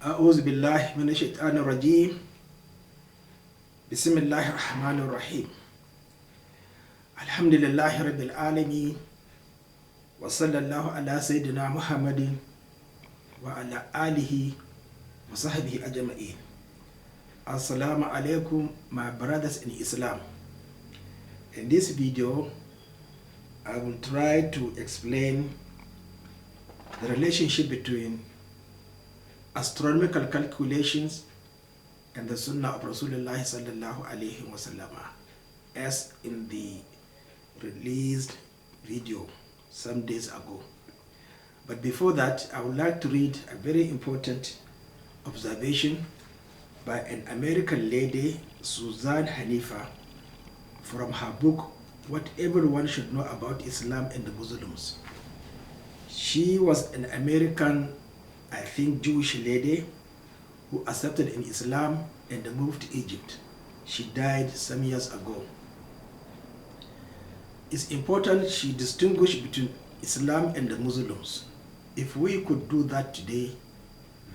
أعوذ بالله من الشيطان الرجيم. بسم الله الرحمن الرحيم. الحمد لله رب العالمين، وصلى الله على سيدنا محمد وعلى آله وصحبه أجمعين. Assalamu alaikum, my brothers in Islam. In this video, I will try to explain the relationship between astronomical calculations and the Sunnah of Rasulullah sallallahu alaihi wasallam, as in the released video some days ago. But before that, I would like to read a very important observation by an American lady, Suzanne Hanifa, from her book What Everyone Should Know About Islam and the Muslims. She was an American, I think, Jewish lady who accepted in Islam and moved to Egypt. She died some years ago. It's important she distinguished between Islam and the Muslims. If we could do that today,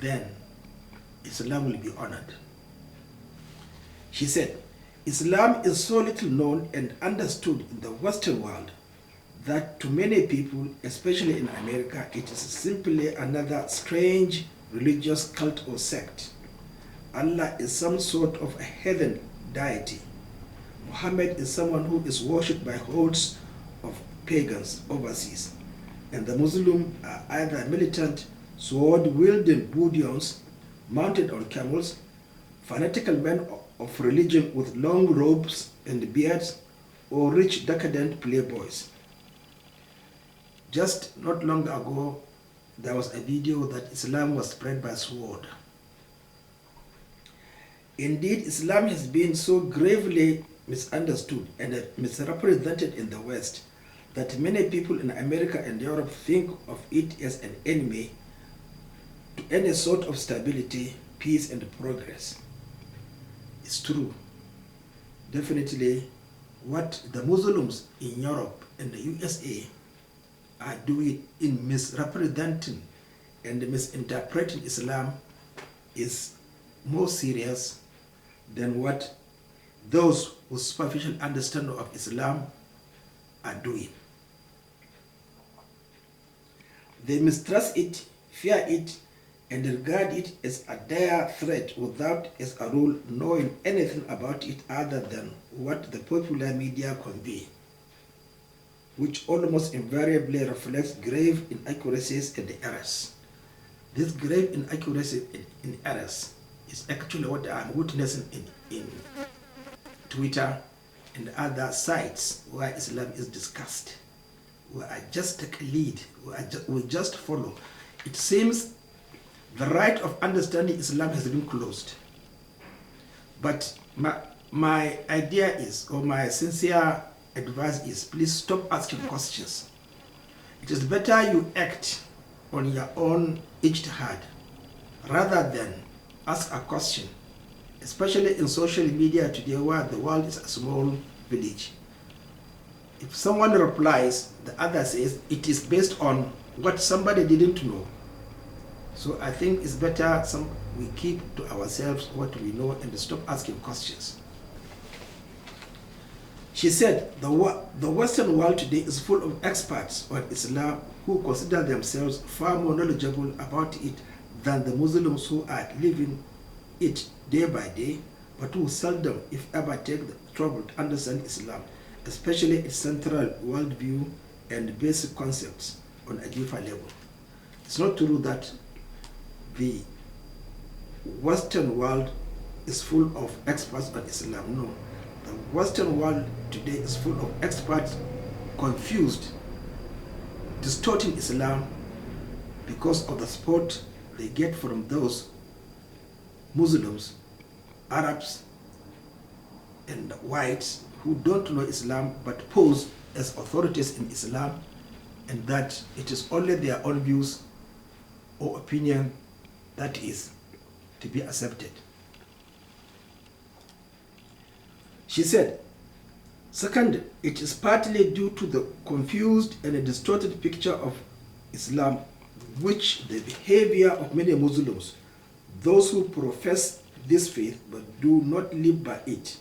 then Islam will be honored. She said, Islam is so little known and understood in the Western world that to many people, especially in America, it is simply another strange religious cult or sect. Allah is some sort of a heathen deity. Muhammad is someone who is worshipped by hordes of pagans overseas. And the Muslims are either militant, sword-wielding Buddhists mounted on camels, fanatical men of religion with long robes and beards, or rich decadent playboys. Just not long ago, there was a video that Islam was spread by sword. Indeed, Islam has been so gravely misunderstood and misrepresented in the West that many people in America and Europe think of it as an enemy to any sort of stability, peace, and progress. It's true. Definitely, what the Muslims in Europe and the USA are doing in misrepresenting and misinterpreting Islam is more serious than what those with superficial understanding of Islam are doing. They mistrust it, fear it, and regard it as a dire threat without, as a rule, knowing anything about it other than what the popular media convey, which almost invariably reflects grave inaccuracies and errors. This grave inaccuracy and errors is actually what I'm witnessing in Twitter and other sites where Islam is discussed. We are just take a lead, we just follow. It seems the right of understanding Islam has been closed. But my idea is, or my sincere advice is, please stop asking questions. It is better you act on your own ijtihad rather than ask a question, especially in social media today where the world is a small village. If someone replies, the other says it is based on what somebody didn't know. So I think it's better we keep to ourselves what we know and stop asking questions. She said, the Western world today is full of experts on Islam who consider themselves far more knowledgeable about it than the Muslims who are living it day by day, but who seldom, if ever, take the trouble to understand Islam, especially its central worldview and basic concepts on a deeper level. It's not true that the Western world is full of experts on Islam. No. The Western world today is full of experts confused, distorting Islam because of the support they get from those Muslims, Arabs, and whites who don't know Islam but pose as authorities in Islam, and that it is only their own views or opinion that is to be accepted. She said, second, it is partly due to the confused and distorted picture of Islam which the behavior of many Muslims those who profess this faith but do not live by it,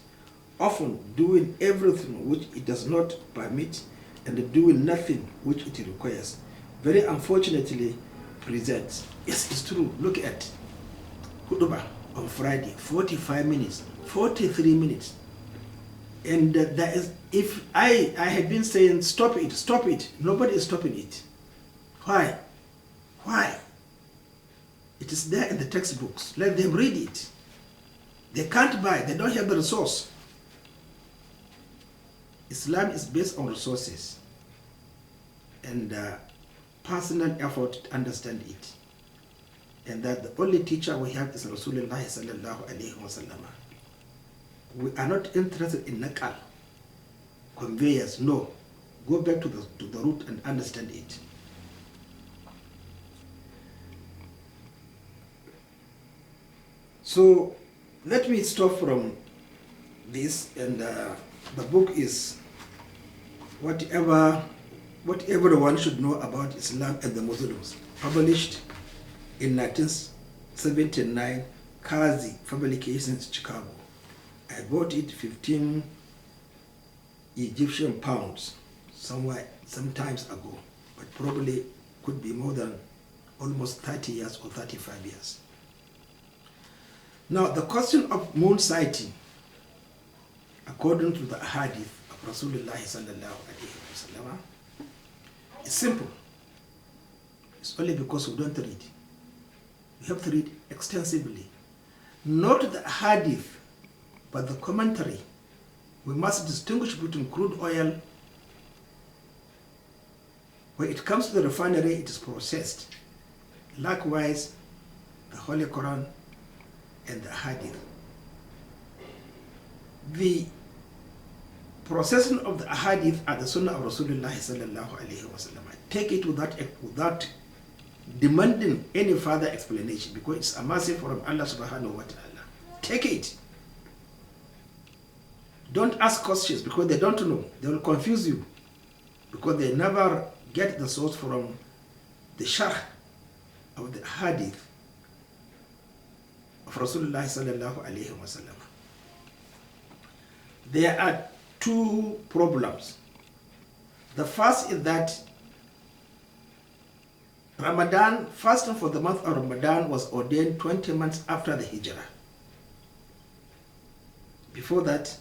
often doing everything which it does not permit and doing nothing which it requires, very unfortunately presents. Yes, it's true. Look at Hutuba on Friday, 45 minutes, 43 minutes. And that is, if I have been saying, stop it, nobody is stopping it. Why? It is there in the textbooks. Let them read it. They can't buy, they don't have the resource. Islam is based on resources and personal effort to understand it. And that the only teacher we have is Rasulullah sallallahu alayhi wa sallam. We are not interested in nakal, conveyors, no. Go back to the root and understand it. So let me stop from this, and the book is what everyone should know about Islam and the Muslims, published in 1979, Kazi Publications, Chicago. I bought it 15 Egyptian pounds sometimes ago, but probably could be more than almost 30 years or 35 years. Now, the question of moon sighting, according to the hadith of Rasulullah sallallahu alaihi wasallam, is simple. It's only because we don't read. We have to read extensively. Not the hadith, but the commentary. We must distinguish between crude oil. When it comes to the refinery, it is processed. Likewise, the Holy Quran and the hadith. The processing of the hadith are the Sunnah of Rasulullah sallallahu alaihi wasallam. Take it without demanding any further explanation, because it's a mercy from Allah subhanahu wa ta'ala. Take it. Don't ask questions, because they don't know. They will confuse you, because they never get the source from the sharh of the hadith of Rasulullah sallallahu alaihi wasallam. There are two problems. The first is that Ramadan, fasting for the month of Ramadan, was ordained 20 months after the Hijrah. Before that,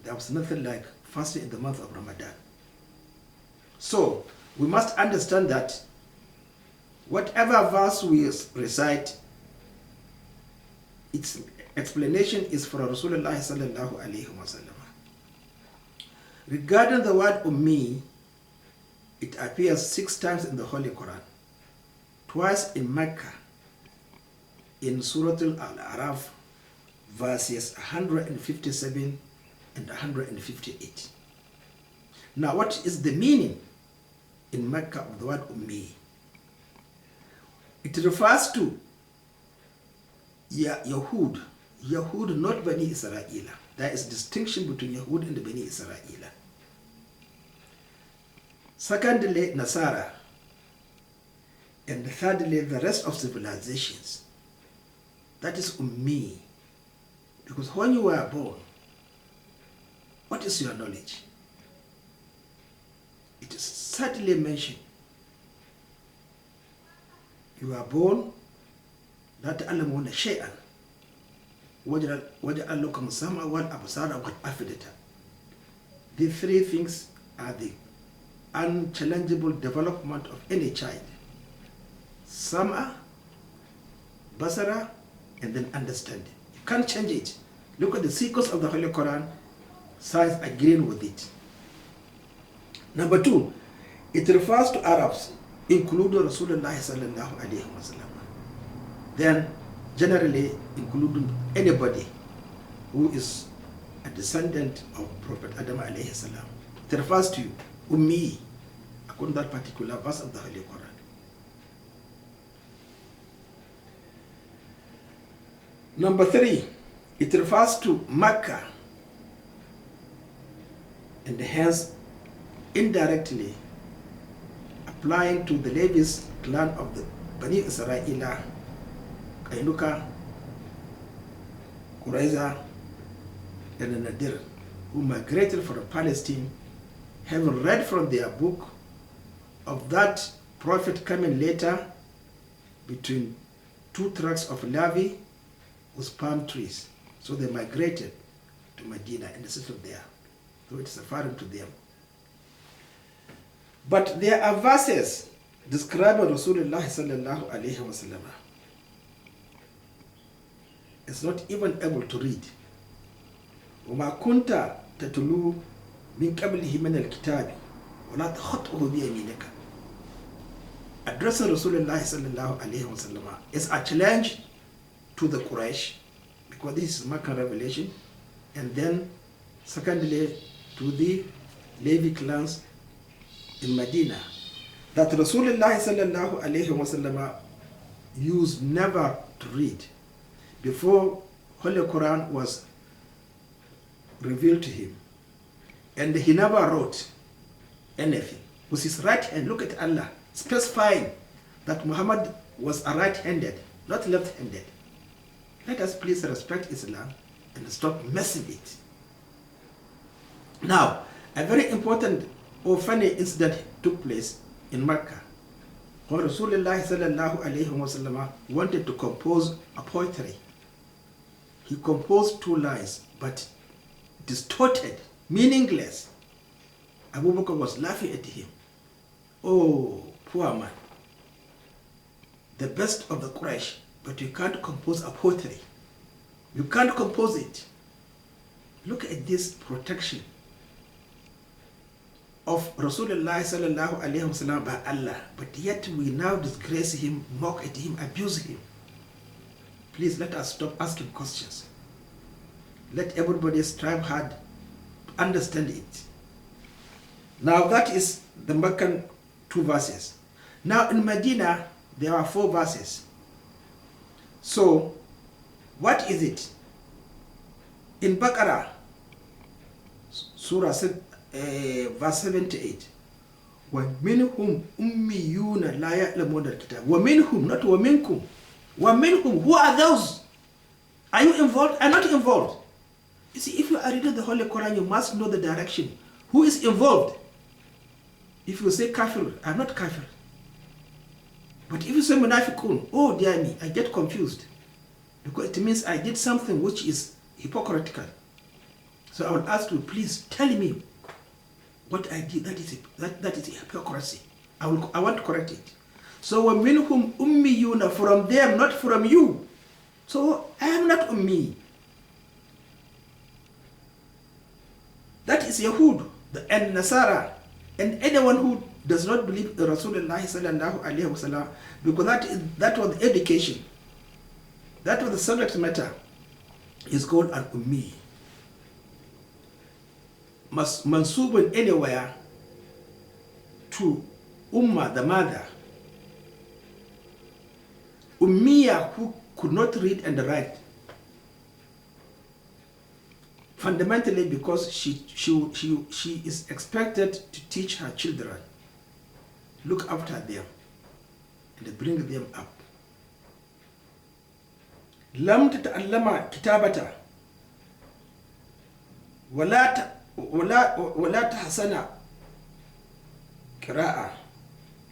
there was nothing like fasting in the month of Ramadan. So, we must understand that whatever verse we recite, its explanation is for Rasulullah sallallahu alaihi wasallam. Regarding the word Ummi, it appears 6 times in the Holy Quran, twice in Mecca, in Surah Al-Araf, verses 157 and 158. Now, what is the meaning in Mecca of the word Ummi? It refers to Yahud, not Bani Israel. There is distinction between Yahud and Bani Israel. Secondly, Nasara. And thirdly, the rest of civilizations. That is Ummi. Because when you were born, what is your knowledge? It is certainly mentioned. You are born, لا تعلمون شيئا وجعل لكم السمع والأبصار والأفئدة. These 3 things are the unchallengeable development of any child. Sam'a, basara, and then understanding. You can't change it. Look at the sequence of the Holy Quran, science agreeing with it. Number 2, it refers to Arabs, including Rasulullah sallallahu alaihi wasallam. Then, generally, including anybody who is a descendant of Prophet Adam alayhi salam. It refers to you, Ummi, according to that particular verse of the Holy Quran. Number 3, it refers to Makkah, and hence indirectly applying to the Levi's clan of the Bani Israel, Kainuka Qurayza and Nadir, who migrated from Palestine, having read from their book of that prophet coming later between two tracts of Levi with palm trees. So they migrated to Medina and they settled there. So it is referring to them. But there are verses describing Rasulullah sallallahu alayhi wasallam. It's not even able to read. وَمَا كُنْتَ تَتْلُو مِنْ قَبْلِهِ مِنَ الْكِتَابِ وَلَا تَخُطُّهُ بِيَمِينِكَ. Addressing Rasulullah sallallahu alayhi wasallam is a challenge to the Quraysh, because this is Makkah revelation, and then secondly to the Levi clans in Medina, that Rasulullah sallallahu alayhi wasallam used never to read before Holy Quran was revealed to him, and he never wrote anything with his right hand. Look at Allah specifying that Muhammad was a right-handed, not left-handed. Let us please respect Islam and stop messing it. Now, a very important or funny incident took place in Mecca when Rasulullah sallallahu alayhi wasallam wanted to compose a poetry. He composed 2 lines, but distorted, meaningless. Abu Bakr was laughing at him. Oh, poor man. The best of the Quraysh, but you can't compose a poetry. You can't compose it. Look at this protection of Rasulullah sallallahu alayhi wasallam by Allah, but yet we now disgrace him, mock at him, abuse him. Please let us stop asking questions. Let everybody strive hard to understand it. Now that is the Meccan 2 verses. Now in Medina there are 4 verses. So what is it? In Baqarah, Surah verse 78, وَمِنْهُمْ أُمِّيُّونَ لَا يَعْلَمُونَ الْكِتَابَ. وَمِنْهُمْ, not وَمِنْكُمْ. وَمِنْهُمْ, who are those? Are you involved? I'm not involved. You see, if you are reading the Holy Quran, you must know the direction. Who is involved? If you say kafir, I'm not kafir. But if you say munafiqun, oh dear me, I get confused. Because it means I did something which is hypocritical. So I will ask you, please tell me what I did. That is hypocrisy. I want to correct it. So وَمِنْهُمْ أُمِّيُّونَ, from them, not from you. So I am not ummi. That is Yahud and Nasara and anyone who does not believe in Rasulullah sallallahu alayhi wasallam, because that was education. That was the subject matter. Is called an ummi. Mansubun anywhere to Ummah, the mother. Ummiya, who could not read and write. Fundamentally because she is expected to teach her children, look after them, and bring them up. لم تتعلم كتابة ولا تحسن قراءة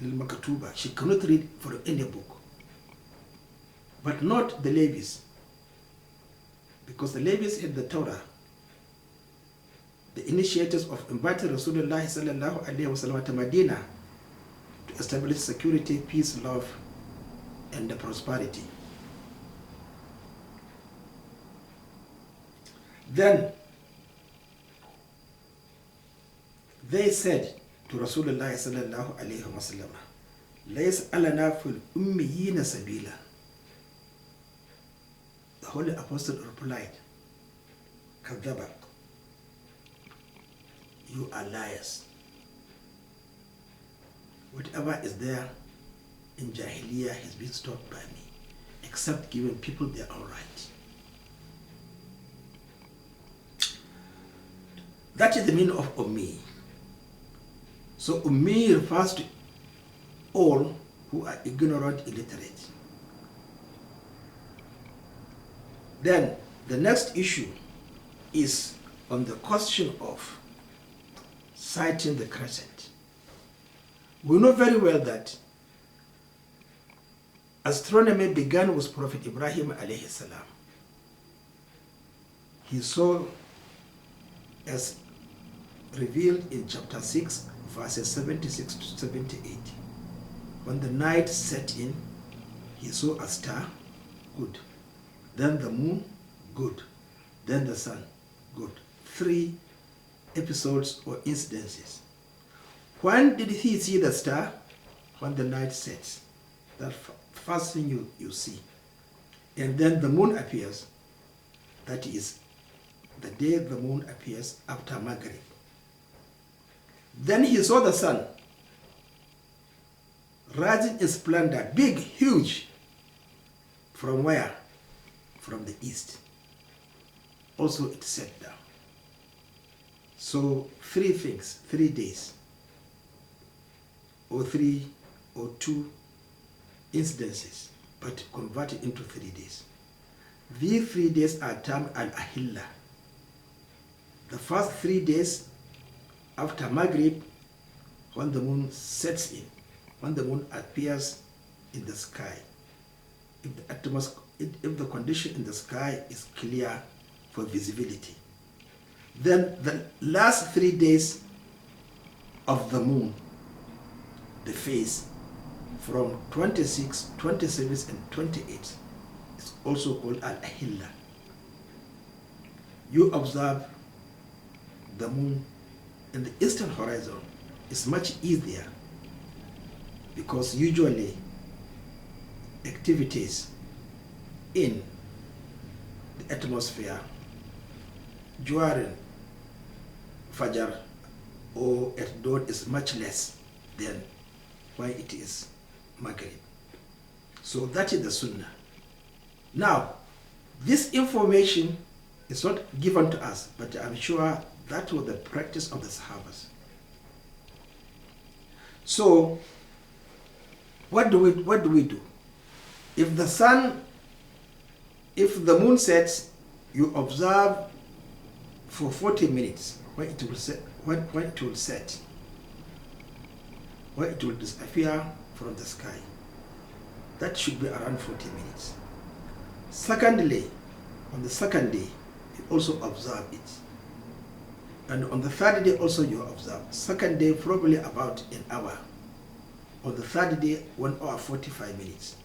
للمكتوبة. She cannot read for any book, but not the Levites, because the Levites had the Torah, the initiators of inviting Rasulullah sallallahu alaihi wasallam to Medina to establish security, peace, love, and the prosperity. Then they said to Rasulullah sallallahu alaihi wasallam, "Lays alana fil ummiyina sabila." The Holy Apostle replied, "Kadhabak, you are liars. Whatever is there in Jahiliyyah has been stopped by me, except giving people their own right." That is the meaning of Ummi. So Ummi refers to all who are ignorant, illiterate. Then The next issue is on the question of sighting the crescent. We know very well that astronomy began with Prophet Ibrahim alayhi salam. He saw, as revealed in chapter 6, verses 76 to 78. When the night set in, he saw a star, good. Then the moon, good. Then the sun, good. 3 episodes or incidences. When did he see the star? When the night sets. That first thing you see. And then the moon appears. That is the day the moon appears after Maghrib. Then he saw the sun rising in splendor, big, huge. From where? From the east. Also it set down. So 3 things, 3 days, or 3 or 2 incidences, but converted into 3 days. These 3 days are termed al-ahilla. The first 3 days after Maghrib, when the moon sets in, when the moon appears in the sky, if the condition in the sky is clear for visibility. Then the last 3 days of the moon, the phase from 26, 27, and 28 is also called al-ahilla. You observe the moon in the eastern horizon is much easier because usually activities in the atmosphere during Fajr or at dawn is much less than when it is Maghrib. So that is the Sunnah. Now, this information is not given to us, but I'm sure that was the practice of the Sahabas. So, what do we do? If the moon sets, you observe for 40 minutes when it will set, when it will set, when it will disappear from the sky. That should be around 40 minutes. Secondly, on the second day, you also observe it. And on the third day also you observe. Second day probably about an hour. On the third day, 1 hour 45 minutes.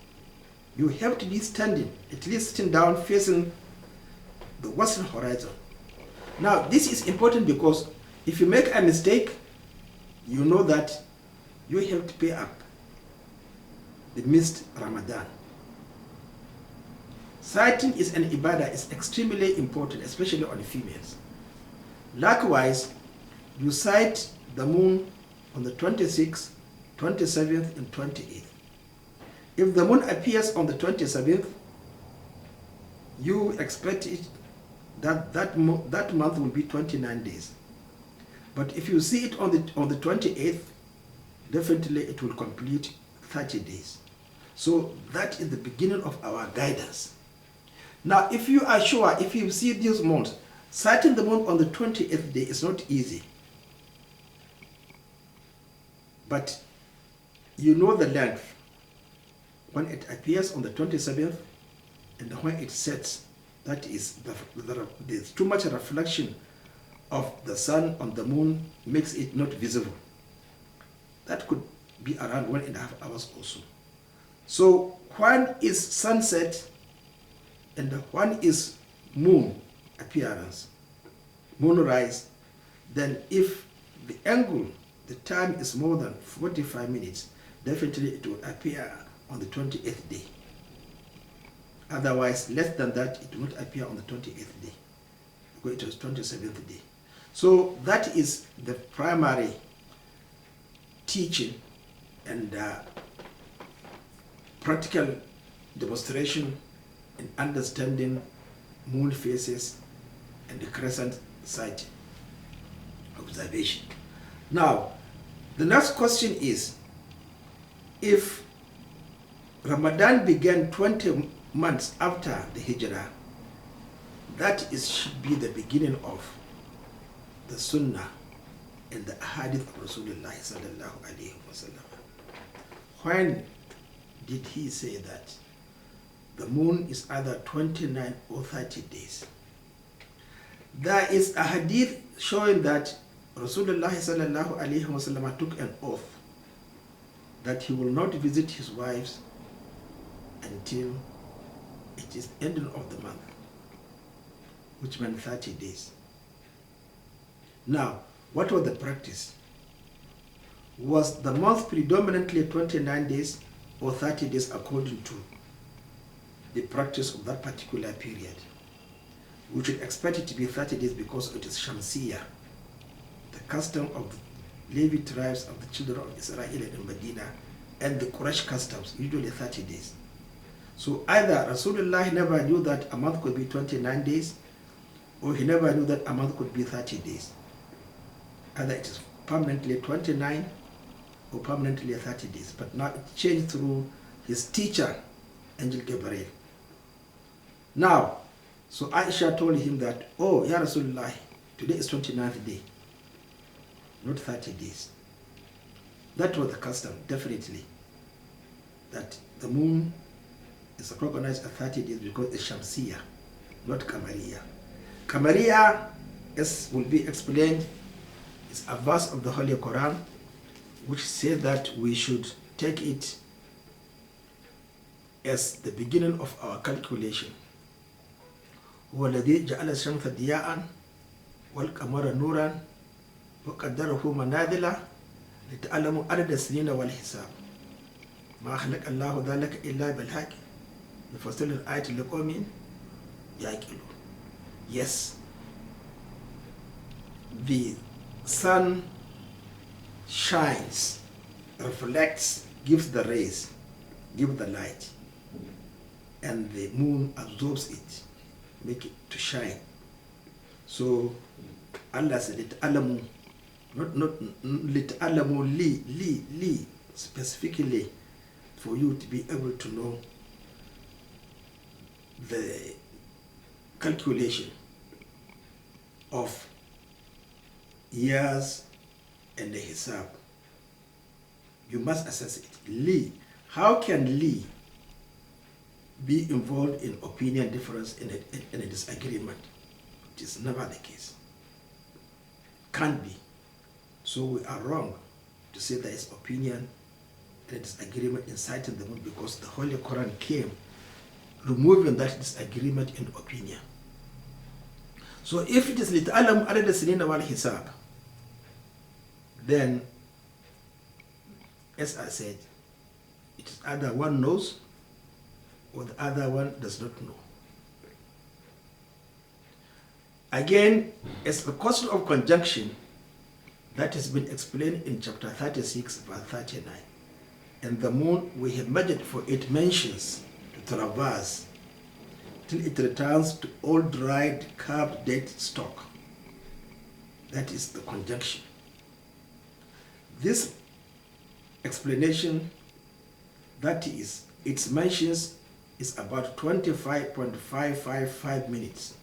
You have to be standing, at least sitting down facing the western horizon. Now this is important because if you make a mistake, you know that you have to pay up the missed Ramadan. Sighting is an ibadah, is extremely important, especially on females. Likewise, you sight the moon on the 26th, 27th, and 28th. If the moon appears on the 27th, you expect it that month will be 29 days. But if you see it on the 28th, definitely it will complete 30 days. So that is the beginning of our guidance. Now, if you are sure, if you see these moons, sighting the moon on the 28th day is not easy. But you know the length when it appears on the 27th and when it sets. That is, there's too much reflection of the sun on the moon makes it not visible. That could be around 1.5 hours also. So when is sunset and when is moon appearance, moonrise, then if the angle, the time is more than 45 minutes, definitely it will appear on the 28th day. Otherwise, less than that, it will not appear on the 28th day, because it was 27th day. So that is the primary teaching and practical demonstration in understanding moon phases and the crescent sighting observation. Now, the next question is, if Ramadan began 20 months after the Hijrah, should be the beginning of the Sunnah and the Hadith of Rasulullah sallallahu alaihi wasallam. When did he say that the moon is either 29 or 30 days? There is a hadith showing that Rasulullah sallallahu alaihi wasallam took an oath that he will not visit his wives until it is ending of the month, which meant 30 days. Now, what was the practice? Was the month predominantly 29 days or 30 days according to the practice of that particular period? We should expect it to be 30 days because it is Shamsiyah, the custom of the Levi tribes of the children of Israel in Medina, and the Quraysh customs, usually 30 days. So either Rasulullah never knew that a month could be 29 days, or he never knew that a month could be 30 days. Either it is permanently 29 or permanently 30 days. But now it changed through his teacher, Angel Gabriel. Now, so Aisha told him that, oh, Ya Rasulullah, today is 29th day, not 30 days. That was the custom, definitely, that the moon is recognized at 30 days because it's Shamsiyah, not Qamariya. Qamariya, as will be explained, is a verse of the Holy Quran which says that we should take it as the beginning of our calculation. هو الذي جعل الشمس ضياء والقمر نورا وقدره منازل لتعلموا عدد السنين والحساب ما خلق الله ذلك إلا بالحق يفصل الآيات لقوم يعقلون. Yes, the sun shines, reflects, gives the rays, gives the light, and the moon absorbs it, make it to shine. So Allah said, "Lit'alamu," not "lit'alamu li," specifically for you to be able to know the calculation of years and the hisab. You must assess it. Li. How can Li be involved in opinion difference in a disagreement? It is never the case. Can't be. So we are wrong to say there is opinion and a disagreement inciting the moon, because the Holy Quran came removing that disagreement in opinion. So if it is lit'alam adad as-sinina wal hisab, then, as I said, it is either one knows or the other one does not know. Again, as a question of conjunction, that has been explained in chapter 36, verse 39. And the moon we have measured for it mentions to traverse till it returns to all dried, carved, dead stock. That is the conjunction. This explanation, that is, its mentions, is about 25.555 minutes.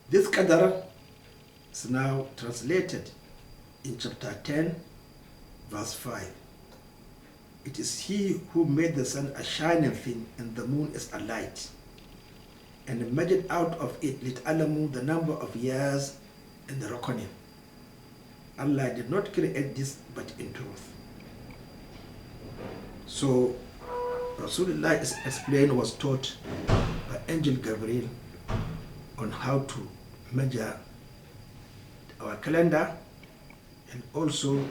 This qadar is now translated in chapter 10, verse 5. It is he who made the sun a shining thing and the moon as a light, and measured out of it lit'alamu, the number of years and the reckoning. Allah did not create this but in truth. So Rasulullah is explained, was taught by Angel Gabriel on how to measure our calendar and also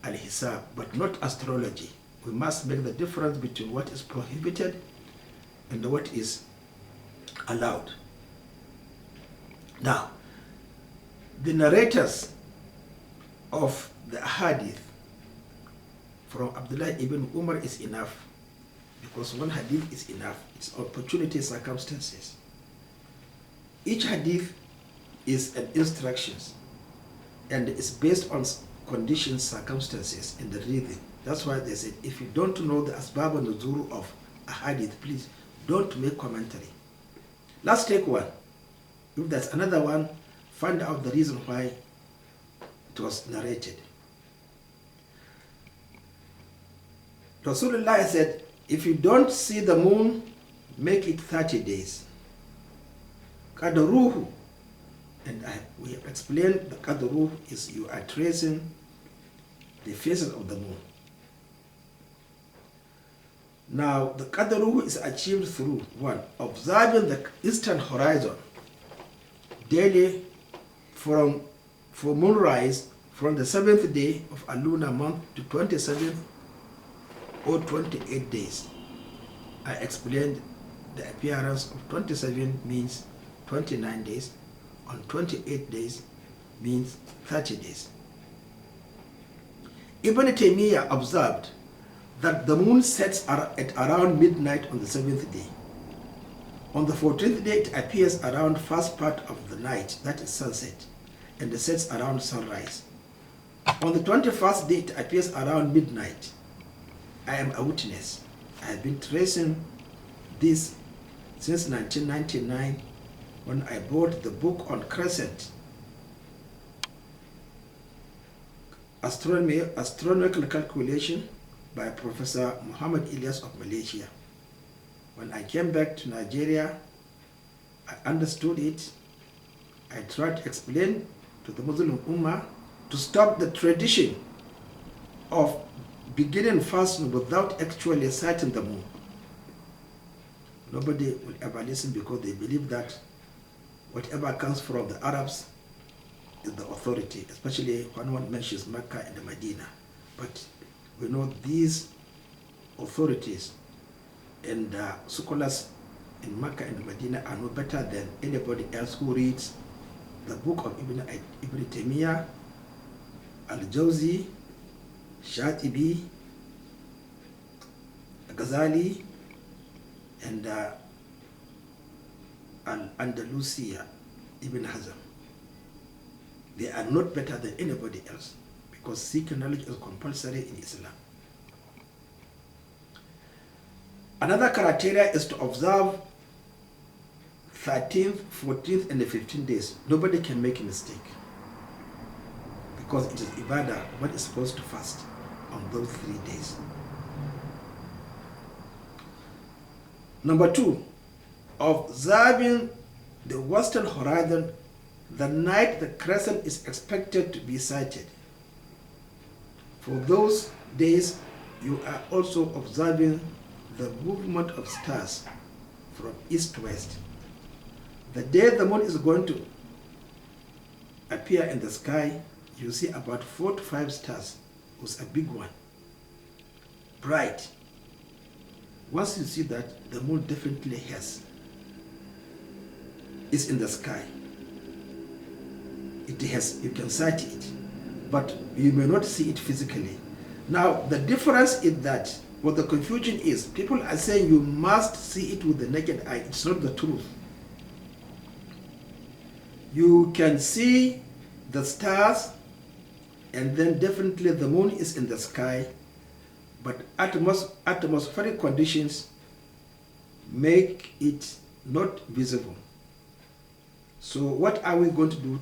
al-hisab, but not astrology. We must make the difference between what is prohibited and what is allowed. Now, the narrators of the hadith from Abdullah ibn Umar is enough, because one hadith is enough. It's opportunity circumstances. Each hadith is an instructions and it's based on conditions, circumstances, and the reading. That's why they said, if you don't know the asbab and nuzul of a hadith, please don't make commentary. Let's take one. If there's another one, find out the reason why it was narrated. Rasulullah said, if you don't see the moon, make it 30 days. Qadruhu, and we have explained the qadruhu is you are tracing the phases of the moon. Now, the qadruhu is achieved through one, observing the eastern horizon daily for moonrise from the 7th day of a lunar month to 27th or 28 days. I explained the appearance of 27 means 29 days, on 28 days means 30 days. Ibn Taymiyyah observed that the moon sets at around midnight on the 7th day. On the 14th day, it appears around first part of the night, that is sunset, and it sets around sunrise. On the 21st day, it appears around midnight. I am a witness. I have been tracing this since 1999 when I bought the book on Crescent, Astronomical Calculation by Professor Muhammad Ilyas of Malaysia. When I came back to Nigeria, I understood it. I tried to explain to the Muslim Ummah to stop the tradition of beginning fasting without actually sighting the moon. Nobody will ever listen because they believe that whatever comes from the Arabs is the authority, especially when one mentions Mecca and Medina. But we know these authorities and scholars in Mecca and Medina are no better than anybody else who reads the book of Ibn Taymiyyah, Al-Jawzi, Shatibi, Ghazali, and Al-Andalusia, Ibn Hazm. They are not better than anybody else because seeking knowledge is compulsory in Islam. Another criteria is to observe 13th, 14th, and the 15th days. Nobody can make a mistake because it is ibadah. One is supposed to fast on those 3 days. Number 2, observing the western horizon the night the crescent is expected to be sighted. For those days, you are also observing the movement of stars from east to west. The day the moon is going to appear in the sky, you see about 4 to 5 stars with a big one, bright. Once you see that, the moon definitely is in the sky. It has, you can sight it, but you may not see it physically. Now, the difference is that what the confusion is, people are saying you must see it with the naked eye. It's not the truth. You can see the stars, and then definitely the moon is in the sky, but atmospheric conditions make it not visible. So what are we going to do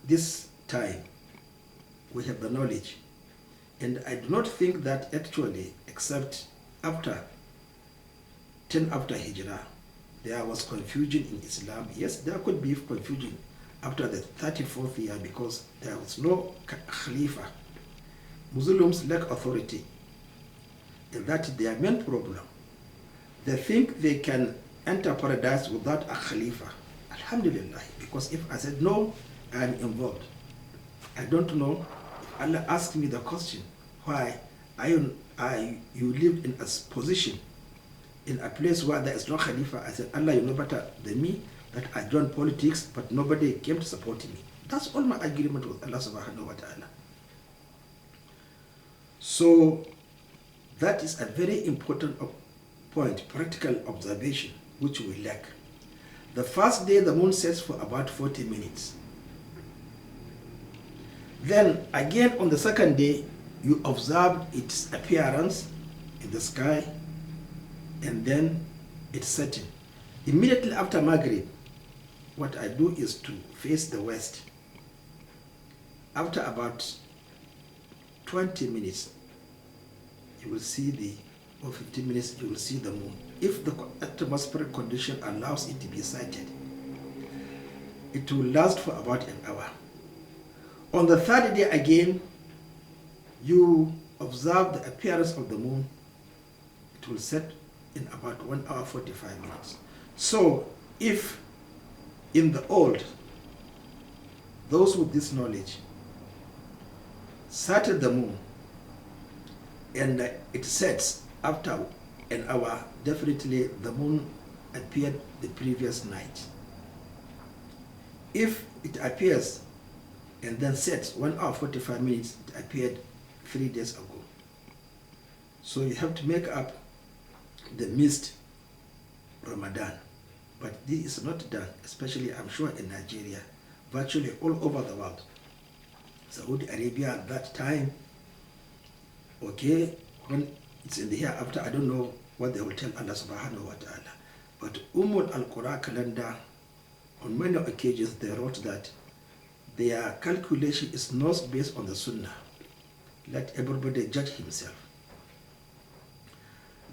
this time? We have the knowledge. And I do not think that actually, except after 10 after Hijrah, there was confusion in Islam. Yes, there could be confusion after the 34th year because there was no Khalifa. Muslims lack authority. And that's their main problem. They think they can enter paradise without a Khalifa. Alhamdulillah. Because if I said no, I am involved. I don't know. If Allah asked me the question, why you lived in a position, in a place where there is no Khalifa, I said, Allah, you know better than me that I joined politics, but nobody came to support me. That's all my agreement with Allah subhanahu wa ta'ala. So that is a very important point, practical observation, which we lack. The first day the moon sets for about 40 minutes. Then again on the second day, you observe its appearance in the sky and then its setting. Immediately after Maghrib, what I do is to face the west. After about 20 minutes, you will see or 15 minutes, you will see the moon. If the atmospheric condition allows it to be sighted, it will last for about an hour. On the third day again, you observe the appearance of the moon. It will set in about 1 hour 45 minutes. So if in the old, those with this knowledge sighted the moon and it sets after an hour, definitely the moon appeared the previous night. If it appears and then sets 1 hour 45 minutes, it appeared 3 days ago. So you have to make up the missed Ramadan. But this is not done, especially I'm sure in Nigeria, virtually all over the world. Saudi Arabia at that time, okay, when it's in the hereafter, I don't know what they will tell Allah subhanahu wa ta'ala. But al-Qura calendar, on many occasions they wrote that their calculation is not based on the Sunnah. Let everybody judge himself.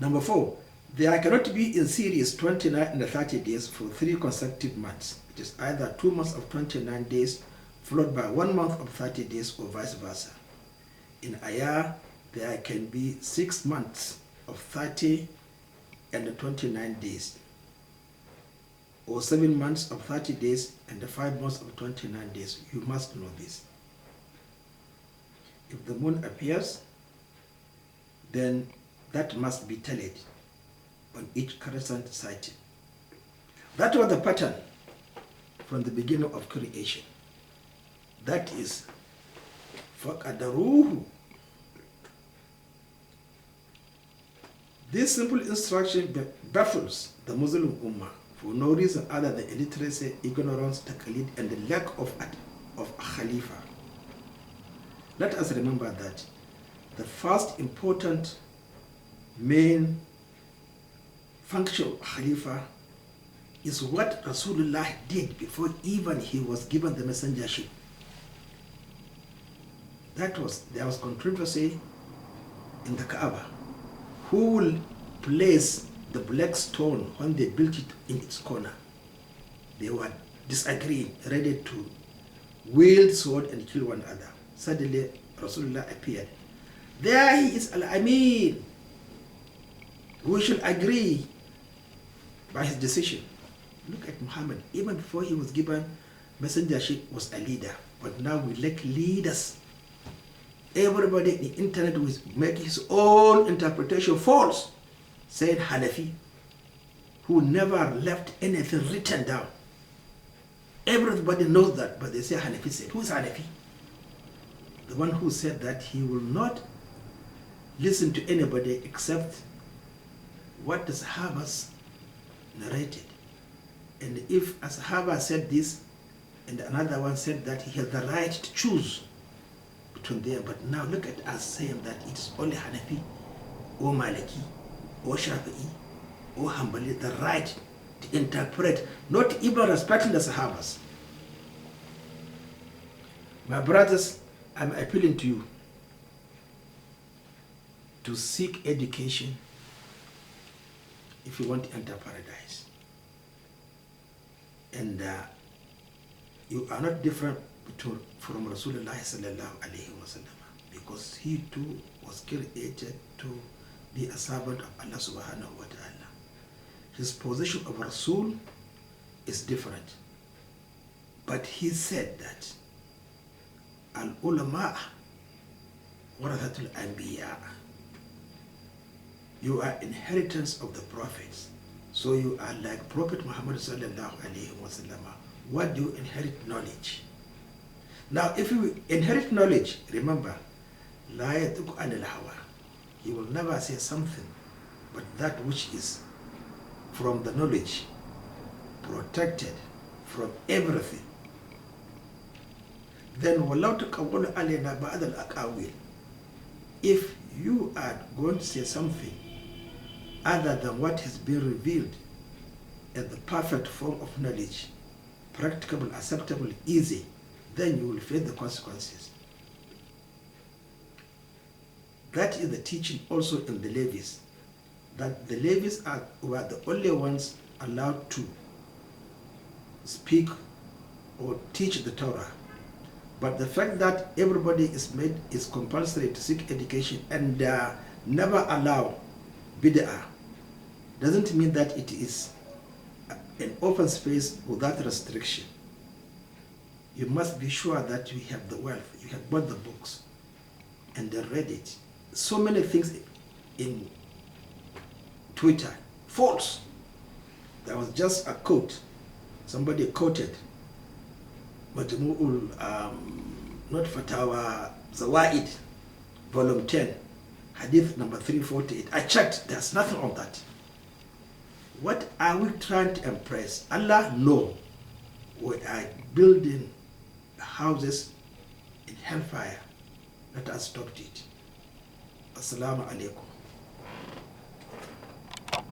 Number 4, there cannot be in series 29 and 30 days for 3 consecutive months. It is either 2 months of 29 days followed by 1 month of 30 days or vice versa. In a year, there can be 6 months of 30 and 29 days, or 7 months of 30 days and 5 months of 29 days. You must know this. If the moon appears, then that must be tallied on each crescent sighting. That was the pattern from the beginning of creation. That is, فَقَدَرُوهُ. This simple instruction baffles the Muslim Ummah for no reason other than illiteracy, ignorance, taqlid, and the lack of a Khalifa. Let us remember that the first important main function of Khalifa is what Rasulullah did before even he was given the messengership. There was controversy in the Kaaba. Who will place the black stone when they built it in its corner? They were disagreeing, ready to wield sword and kill one another. Suddenly, Rasulullah appeared. There he is, Al-Amin. We should agree by his decision. Look at Muhammad. Even before he was given messengership, was a leader. But now we lack leaders. Everybody in the internet will make his own interpretation false, said Hanafi, who never left anything written down. Everybody knows that, but they say Hanafi said. Who is Hanafi? The one who said that he will not listen to anybody except what the Sahabas narrated. And if a Sahaba said this and another one said that, he has the right to choose between them. But now look at us saying that it's only Hanafi or Maliki or Shafi'i or Hanbali the right to interpret, not even respecting the Sahabas. My brothers, I'm appealing to you to seek education if you want to enter paradise. And you are not different from Rasulullah sallallahu alayhi wa sallam, because he too was created to be a servant of Allah subhanahu wa ta'ala. His position of Rasul is different. But he said that Al-ulama warathatul anbiya. You are inheritance of the prophets. So you are like Prophet Muhammad sallallahu alayhi wa sallam. What do you inherit? Knowledge. Now if you inherit knowledge, remember, la yatuku anil hawa. He will never say something but that which is from the knowledge, protected from everything. Then وَلَوْ تَقَوَّلُ عَلَيْنَا بَعْدَ الْأَقَاوِيلِ. If you are going to say something other than what has been revealed as the perfect form of knowledge, practicable, acceptable, easy, then you will face the consequences. That is the teaching also in the levies, that the levies were the only ones allowed to speak or teach the Torah. But the fact that everybody is compulsory to seek education and never allow bid'ah doesn't mean that it is an open space without restriction. You must be sure that you have the wealth, you have bought the books and read it. So many things in Twitter, false. There was just a quote, somebody quoted, Majmu'ul, not Fatawa, Zawaid, volume 10, hadith number 348. I checked, there's nothing on that. What are we trying to impress? Allah? No. We are building houses in hellfire. Let us stop it. Assalamu alaikum.